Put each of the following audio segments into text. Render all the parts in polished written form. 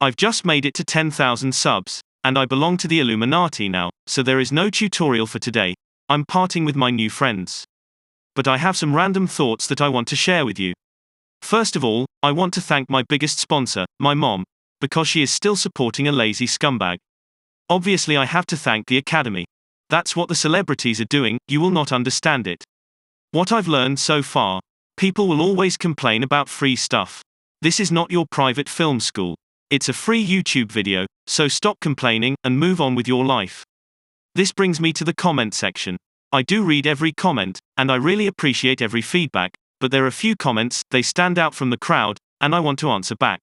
I've just made it to 10,000 subs, and I belong to the Illuminati now, so there is no tutorial for today. I'm parting with my new friends. But I have some random thoughts that I want to share with you. First of all, I want to thank my biggest sponsor, my mom, because she is still supporting a lazy scumbag. Obviously I have to thank the Academy. That's what the celebrities are doing, you will not understand it. What I've learned so far. People will always complain about free stuff. This is not your private film school. It's a free YouTube video, so stop complaining and move on with your life. This brings me to the comment section. I do read every comment, and I really appreciate every feedback, but there are few comments, they stand out from the crowd, and I want to answer back.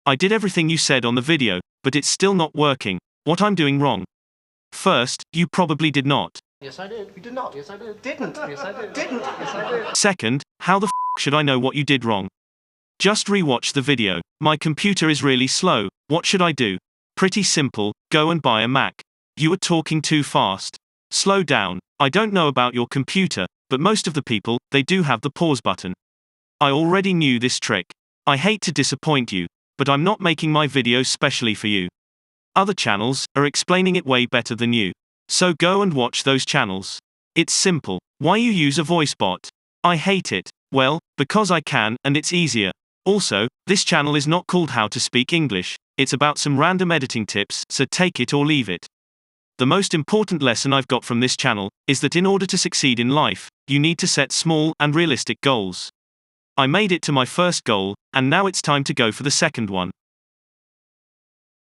I did everything you said on the video, but it's still not working. What I'm doing wrong? First, you probably did not. Yes I did. You did not. Yes I did. Didn't. Yes I did. Didn't. Yes I did. Second, how the should I know what you did wrong? Just rewatch the video. My computer is really slow, what should I do? Pretty simple, go and buy a Mac. You are talking too fast. Slow down. I don't know about your computer, but most of the people, they do have the pause button. I already knew this trick. I hate to disappoint you, but I'm not making my videos specially for you. Other channels are explaining it way better than you. So go and watch those channels. It's simple. Why you use a voice bot? I hate it. Well, because I can, and it's easier. Also, this channel is not called How to Speak English, it's about some random editing tips, so take it or leave it. The most important lesson I've got from this channel is that in order to succeed in life, you need to set small and realistic goals. I made it to my first goal, and now it's time to go for the second one.